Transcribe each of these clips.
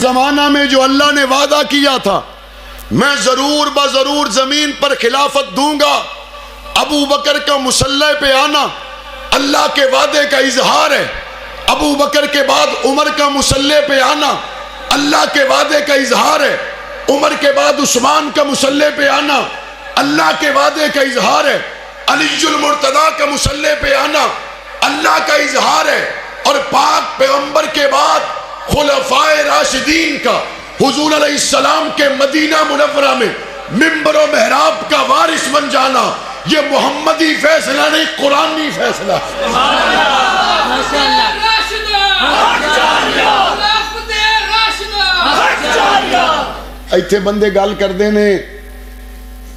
زمانہ میں جو اللہ نے وعدہ کیا تھا میں ضرور بضرور زمین پر خلافت دوں گا، ابو بکر کا مسلح پہ آنا اللہ کے وعدے کا اظہار ہے۔ ابو بکر کے بعد عمر کا مسلح پہ آنا اللہ کے وعدے کا اظہار ہے۔ عمر کے بعد عثمان کا مسلح پہ آنا اللہ کے وعدے کا اظہار ہے۔ علی المرتضیٰ کا مسلح پہ آنا اللہ کا اظہار ہے۔ اور پاک پیغمبر کے بعد خلفائے راشدین کا حضور علیہ السلام کے مدینہ منورہ میں منبر و محراب کا وارث بن جانا یہ محمدی فیصلہ نہیں، قرآنی فیصلہ ہے۔ ایتھے بندے گل کردے نے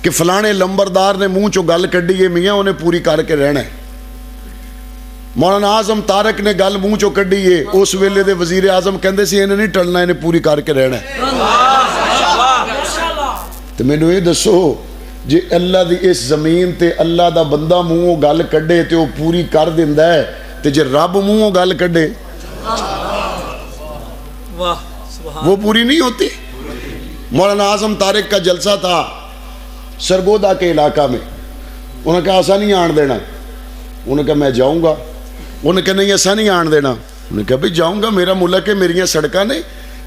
کہ فلانے لمبردار نے منہ چو گل کڈی ہے، میاں انہیں پوری کر کے رہنا ہے۔ مولانا اعظم تارک نے گل منہ چو کڈی ہے، اس ویلے دے وزیر اعظم کہندے سی انہیں نہیں ٹلنا، انہیں پوری کر کے رہنا ہے۔ تو میں نے یہ دسو جی اللہ دی اس زمین تے اللہ دا بندہ منہوں گل کڈے تے وہ پوری کر دیندا ہے، تے جے رب منہوں گل کڈے وہ پوری نہیں ہوتی۔ مولانا اعظم تارک کا جلسہ تھا سرگودا کے علاقہ میں، انہوں نے کہا ایسا نہیں آن دینا، انہوں نے کہا میں جاؤں گا، انہوں نے کہا نہیں ایسا نہیں آن دینا، انہوں نے کہا بھئی جاؤں گا، میرا ملک ہے، میری سڑکاں نے،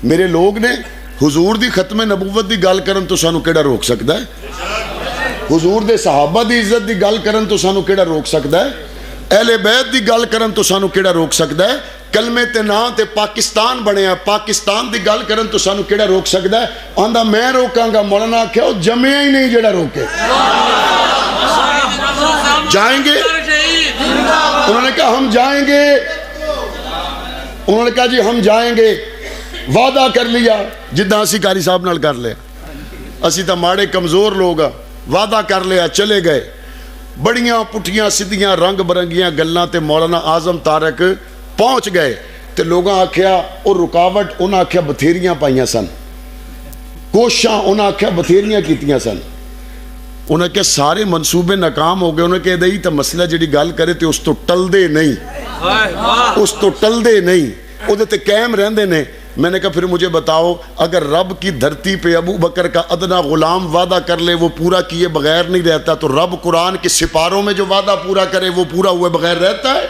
میرے لوگ نے، حضور دی ختم نبوت دی گل کرن تو سانو کیڑا روک سکدا ہے؟ حضور دے صحابہ دی عزت دی گل کرن تو سانو کیڑا روک سکدا ہے؟ اہل بیت دی گل کرن تو سانو کیڑا روک سکدا ہے؟ کلمے تے نا تے پاکستان بنیا، پاکستان دی گل کرن تو سانو کیڑا روک سکدا ہے؟ آندا میں روکاں گا، مولانا آکھیا او جمعیا ہی نہیں جڑا روکے۔ جائیں گے؟ انہوں نے کہا ہم جائیں گے، انہوں نے کہا جی ہم جائیں گے، وعدہ کر لیا جدہ اسی قاری صاحب نال کر لیا، اسی تا ماڑے کمزور لوگ وعدہ کر لیا، چلے گئے، بڑیاں پٹھیاں سدھیاں رنگ برنگیاں گلاں تے مولانا اعظم تارک پہنچ گئے تے لوگاں آکھیا اور رکاوٹ انہاں آکھیا بتھیریاں پائیاں سن، کوشاں انہاں آکھیا بتھیریاں کیتیاں سن، انہاں کہ سارے منصوبے ناکام ہو گئے، انہاں کہ دئی تا مسئلہ جڑی گل کرے تے اس تو ٹل دے نہیں، اس تو ٹل دے نہیں، او دے تے قائم رہندے نے۔ میں نے کہا پھر مجھے بتاؤ اگر رب کی دھرتی پہ ابو بکر کا ادنا غلام وعدہ کر لے وہ پورا کیے بغیر نہیں رہتا، تو رب قرآن کے سپاروں میں جو وعدہ پورا کرے وہ پورا ہوئے بغیر رہتا ہے؟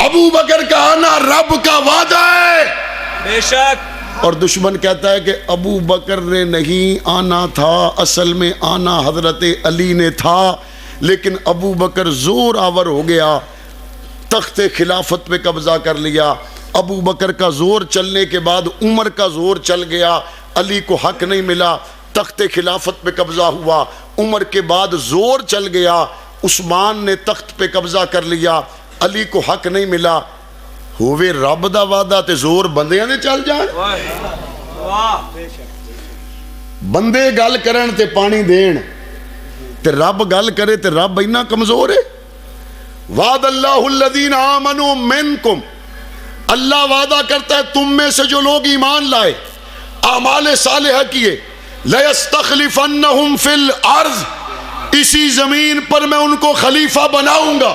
ابو بکر کا آنا رب کا وعدہ ہے بے شک۔ اور دشمن کہتا ہے کہ ابو بکر نے نہیں آنا تھا، اصل میں آنا حضرت علی نے تھا، لیکن ابو بکر زور آور ہو گیا، تخت خلافت پہ قبضہ کر لیا۔ ابو بکر کا زور چلنے کے بعد عمر کا زور چل گیا، علی کو حق نہیں ملا، تخت خلافت پہ قبضہ ہوا۔ عمر کے بعد زور چل گیا، عثمان نے تخت پہ قبضہ کر لیا، علی کو حق نہیں ملا۔ ہوئے رب دا وعدہ تے زور بندیاں نے چل جان، بندے گل کرن تے پانی دین تے رب گل کرے تے رب اینا کمزور ہے۔ وعد اللہ الذین آمنوا منکم، اللہ وعدہ کرتا ہے تم میں سے جو لوگ ایمان لائے، اعمال صالحہ کیے، لَيَسْتَخْلِفَنَّهُمْ فِي الْأَرْضِ، اسی زمین پر میں ان کو خلیفہ بناؤں گا۔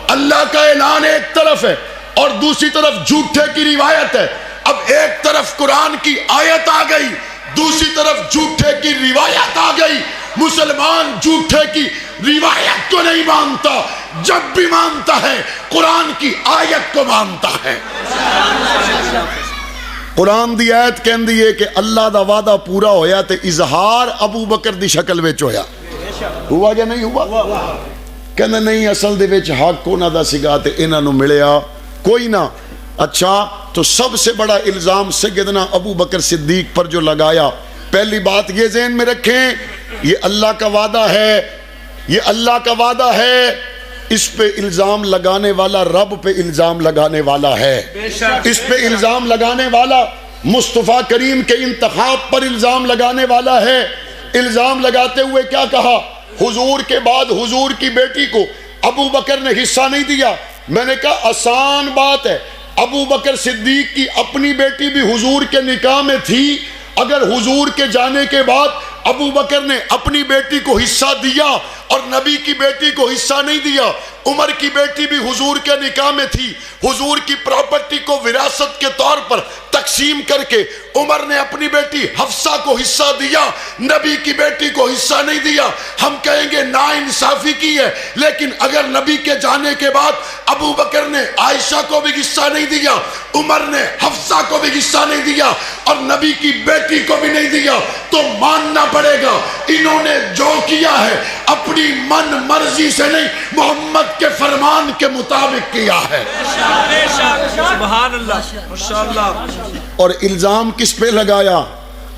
اللہ کا اعلان ایک طرف ہے اور دوسری طرف جھوٹے کی روایت ہے۔ اب ایک طرف قرآن کی آیت آ گئی، دوسری طرف جھوٹے کی روایت آ گئی۔ مسلمان جھوٹے کی روایت کو نہیں مانتا، جب بھی مانتا ہے قرآن کی آیت کو مانتا ہے۔ قرآن دی آیت کہندی ہے کہ اللہ دا وعدہ پورا ہویا تے اظہار ابو بکر دی شکل وچ ہویا، ہوا یا نہیں ہوا؟ کہندے نہیں اصل دے وچ حق انہاں دا سیگا تے انہاں نوں ملیا کوئی نہ۔ اچھا تو سب سے بڑا الزام سیدنا ابو بکر صدیق پر جو لگایا، پہلی بات یہ ذہن میں رکھیں یہ اللہ کا وعدہ ہے، یہ اللہ کا وعدہ ہے، اس پہ الزام لگانے والا رب پہ الزام لگانے والا ہے، اس پہ الزام لگانے والا مصطفیٰ کریم کے انتخاب پر الزام لگانے والا ہے۔ الزام لگاتے ہوئے کیا کہا؟ حضور کے بعد حضور کی بیٹی کو ابو بکر نے حصہ نہیں دیا۔ میں نے کہا آسان بات ہے، ابو بکر صدیق کی اپنی بیٹی بھی حضور کے نکاح میں تھی، اگر حضور کے جانے کے بعد ابو بکر نے اپنی بیٹی کو حصہ دیا اور نبی کی بیٹی کو حصہ نہیں دیا. عمر کی بیٹی بھی حضور کے نکاح میں تھی. حضور کی پراپرٹی کو وراثت کے طور پر تقسیم کر کے عمر نے اپنی بیٹی حفصہ کو حصہ دیا, نبی کی بیٹی کو حصہ نہیں دیا. ہم کہیں گے ناانصافی کی ہے, لیکن اگر نبی کے جانے کے بعد ابو بکر نے عائشہ کو بھی حصہ نہیں دیا, عمر نے حفصہ کو بھی حصہ نہیں دیا, اور نبی کی بیٹی کو بھی نہیں دیا, تو ماننا پڑے گا انہوں نے جو کیا ہے اپنی من مرضی سے نہیں, محمد کے فرمان کے مطابق کیا ہے. سبحان اللہ, ماشاءاللہ. اور الزام کس پہ لگایا؟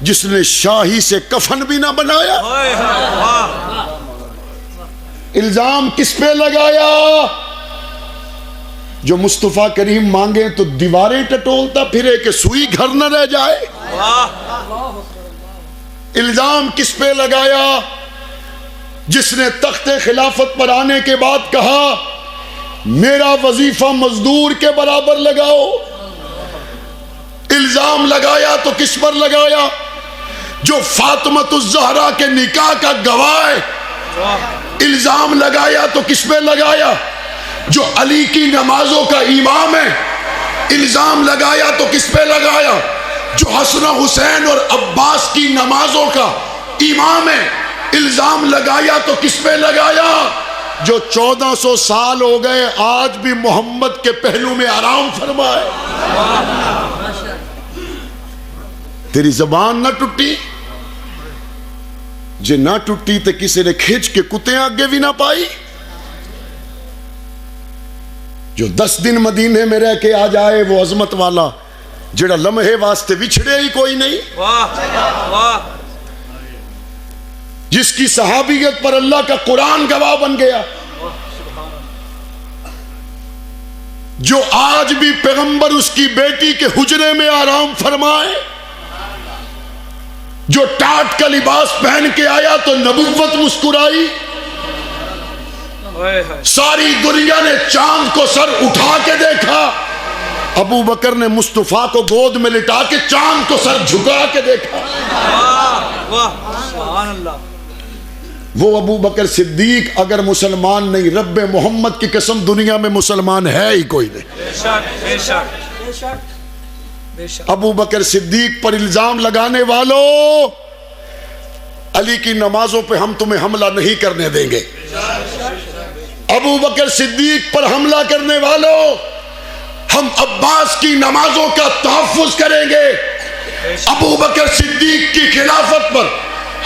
جس نے شاہی سے کفن بھی نہ بنایا. الزام کس پہ لگایا؟ جو مصطفیٰ کریم مانگے تو دیواریں ٹٹولتا پھرے کہ سوئی گھر نہ رہ جائے. الزام کس پہ لگایا؟ جس نے تخت خلافت پر آنے کے بعد کہا میرا وظیفہ مزدور کے برابر لگاؤ. الزام لگایا تو کس پر لگایا؟ جو فاطمۃ الزہرا کے نکاح کا گواہ ہے. الزام لگایا تو کس پہ لگایا؟ جو علی کی نمازوں کا امام ہے. الزام لگایا تو کس پہ لگایا؟ جو حسن و حسین اور عباس کی نمازوں کا امام ہے. الزام لگایا تو کس پہ لگایا؟ جو 1400 سال ہو گئے آج بھی محمد کے پہلو میں آرام فرمائے. تیری زبان نہ ٹوٹی؟ جے نہ ٹوٹی تو کسی نے کھینچ کے کتے آگے بھی نہ پائی. جو 10 دن مدینے میں رہ کے آ جائے وہ عظمت والا, جڑا لمحے واسطے بچھڑے ہی کوئی نہیں. جس کی صحابیت پر اللہ کا قرآن گواہ بن گیا. جو آج بھی پیغمبر اس کی بیٹی کے حجرے میں آرام فرمائے. جو ٹاٹ کا لباس پہن کے آیا تو نبوت مسکرائی. ساری دنیا نے چاند کو سر اٹھا کے دیکھا, ابو بکر نے مصطفیٰ کو گود میں لٹا کے چاند کو سر جھکا کے دیکھا. سبحان اللہ. وہ ابو بکر صدیق اگر مسلمان نہیں, رب محمد کی قسم دنیا میں مسلمان ہے ہی کوئی نہیں. بے شک, بے شک, بے شک, بے شک. ابو بکر صدیق پر الزام لگانے والوں, علی کی نمازوں پہ ہم تمہیں حملہ نہیں کرنے دیں گے. ابو بکر صدیق پر حملہ کرنے والوں, ہم عباس کی نمازوں کا تحفظ کریں گے. ابو بکر صدیق کی خلافت پر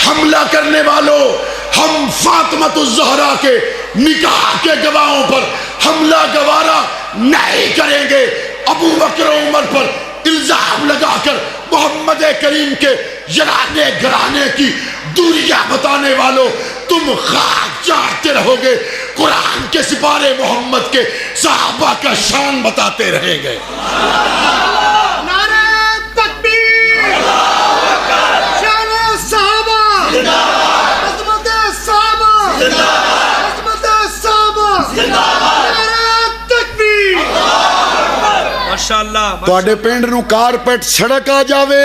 حملہ کرنے والوں, ہم فاطمۃ الزہرا کے نکاح کے گواہوں پر حملہ گوارا نہیں کریں گے. ابو بکر و عمر پر الزام لگا کر محمد کریم کے یرانے گھرانے کی دوریاں بتانے والوں, تم خاک چاہتے رہو گے, قرآن کے سپارے محمد کے صحابہ کا شان بتاتے رہیں گے. نعرہ تکبیر, شان صحابہ, عظمت صحابہ, عظمت صحابہ, نعرہ تکبیر. ماشاءاللہ. تواڈے پنڈ نو کارپیٹ سڑک آ جاوے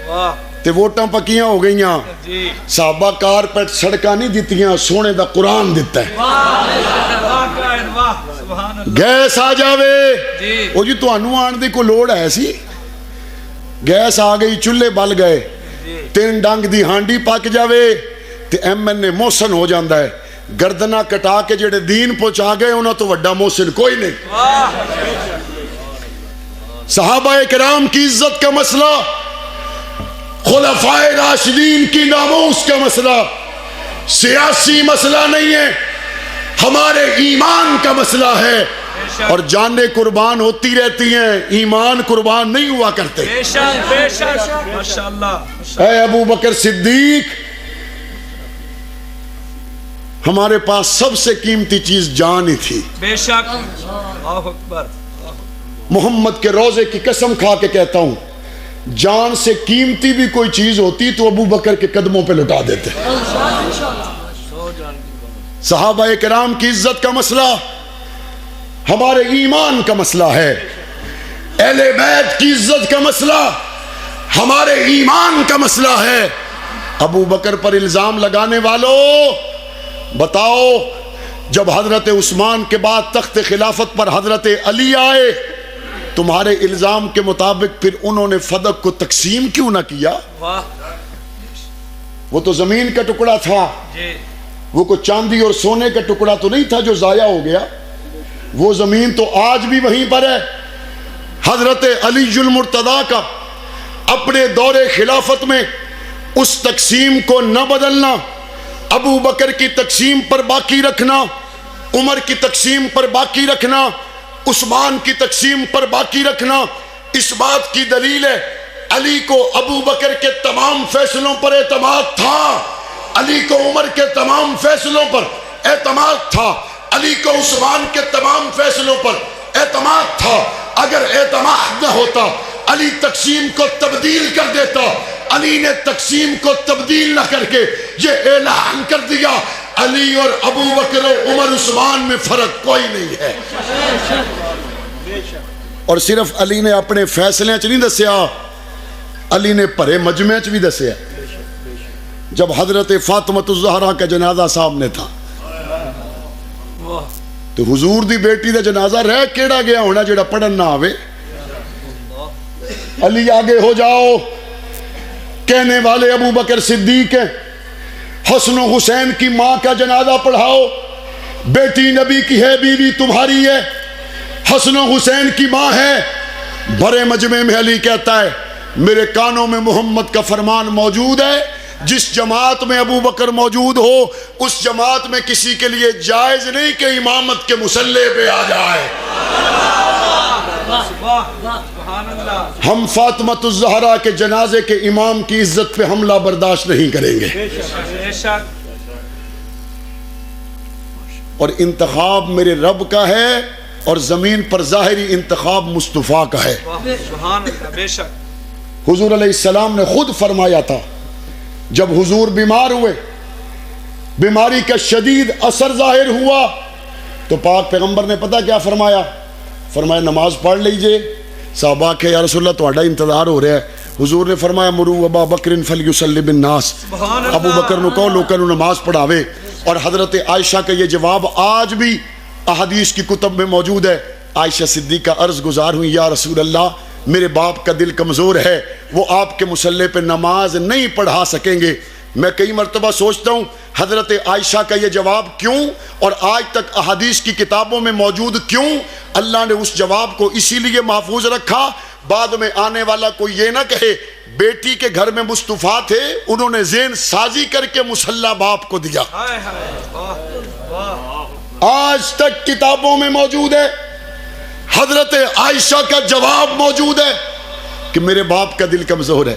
واہ تے ووٹاں پکیاں ہو گئیاں. جی. صحابہ کارپیٹ سڑکاں نہیں دتیاں, سونے دا قرآن دتا ہے. واہ, سبحان اللہ. گیس آ جاوے, جی. او جی تانوں آن دی کوئی لوڑ ہے سی؟ گیس آ گئی, چولہے بل گئے, 3 ڈنگ دی ہانڈی پک جاوے تے ایم این اے محسن ہو جاندا ہے. گردنا کٹا کے جڑے دین پہنچا گئے انہاں تو وڈا محسن کوئی نہیں. صحابہ کرام کی عزت کا مسئلہ, خلفائے راشدین کی ناموس کا مسئلہ سیاسی مسئلہ نہیں ہے, ہمارے ایمان کا مسئلہ ہے. اور جانیں قربان ہوتی رہتی ہیں, ایمان قربان نہیں ہوا کرتے. بے شک, بے شک, ماشاءاللہ. اے ابو بکر صدیق, ہمارے پاس سب سے قیمتی چیز جان ہی تھی. بے شک. اللہ اکبر. محمد کے روزے کی قسم کھا کے کہتا ہوں, جان سے قیمتی بھی کوئی چیز ہوتی تو ابو بکر کے قدموں پہ لٹا دیتے. صحابہ کرام کی عزت کا مسئلہ ہمارے ایمان کا مسئلہ ہے. اہل بیت کی عزت کا مسئلہ ہمارے ایمان کا مسئلہ ہے. ابو بکر پر الزام لگانے والوں, بتاؤ جب حضرت عثمان کے بعد تخت خلافت پر حضرت علی آئے تمہارے الزام کے مطابق پھر انہوں نے فدق کو تقسیم کیوں نہ کیا؟ واہ وہ تو زمین کا ٹکڑا تھا، جی وہ کوئی چاندی اور سونے کا ٹکڑا تو نہیں تھا جو ضائع ہو گیا، وہ زمین تو آج بھی وہیں پر ہے۔ حضرت علی المرتضیٰ کا اپنے دور خلافت میں اس تقسیم کو نہ بدلنا، ابو بکر کی تقسیم پر باقی رکھنا، عمر کی تقسیم پر باقی رکھنا، عثمان کی تقسیم پر باقی رکھنا، اس بات کی دلیل ہے علی کو ابو بکر کے تمام فیصلوں پر اعتماد تھا، علی کو عمر کے تمام فیصلوں پر اعتماد تھا، علی کو عثمان کے تمام فیصلوں پر اعتماد تھا۔ اگر اعتماد نہ ہوتا علی تقسیم کو تبدیل کر دیتا، علی نے تقسیم کو تبدیل نہ کر کے یہ اعلان کر دیا علی اور ابو بکر اور عمر عثمان میں فرق کوئی نہیں ہے۔ اور صرف علی نے اپنے فیصلے چ نہیں دسیا، علی نے پرے مجمع چ بھی دسیا۔ جب حضرت فاطمہ الزہرا کا جنازہ سامنے تھا تو حضور دی بیٹی دا جنازہ رہ کیڑا گیا ہونا جڑا پڑھن نہ آوے؟ علی آگے ہو جاؤ، کہنے والے ابو بکر صدیق ہیں، حسن و حسین کی ماں کا جنازہ پڑھاؤ، بیٹی نبی کی ہے، بیوی تمہاری ہے، حسن و حسین کی ماں ہے۔ بڑے مجمع میں علی کہتا ہے میرے کانوں میں محمد کا فرمان موجود ہے، جس جماعت میں ابو بکر موجود ہو اس جماعت میں کسی کے لیے جائز نہیں کہ امامت کے مصلی پہ آ جائے۔ ہم فاطمہ الزہرا کے جنازے کے امام کی عزت پہ حملہ برداشت نہیں کریں گے۔ اور انتخاب میرے رب کا ہے اور زمین پر ظاہری انتخاب مصطفیٰ کا ہے۔ حضور علیہ السلام نے خود فرمایا تھا جب حضور بیمار ہوئے، بیماری کا شدید اثر ظاہر ہوا تو پاک پیغمبر نے پتہ کیا فرمایا؟ فرمایا نماز پڑھ لیجئے۔ صحابہ کہ یا رسول اللہ تہاڈا انتظار ہو رہا ہے۔ حضور نے فرمایا مرو ابا بکر فلیصلی بالناس، ابو بکر نو کہو لوکاں نو نماز پڑھاوے۔ اور حضرت عائشہ کا یہ جواب آج بھی احادیث کی کتب میں موجود ہے۔ عائشہ صدیقہ عرض گزار ہوئی یا رسول اللہ میرے باپ کا دل کمزور ہے، وہ آپ کے مصلی پہ نماز نہیں پڑھا سکیں گے۔ میں کئی مرتبہ سوچتا ہوں حضرت عائشہ کا یہ جواب کیوں اور آج تک احادیث کی کتابوں میں موجود کیوں؟ اللہ نے اس جواب کو اسی لیے محفوظ رکھا بعد میں آنے والا کوئی یہ نہ کہے بیٹی کے گھر میں مصطفیٰ تھے انہوں نے ذہن سازی کر کے مصلی باپ کو دیا۔ آج تک کتابوں میں موجود ہے، حضرت عائشہ کا جواب موجود ہے کہ میرے باپ کا دل کمزور ہے۔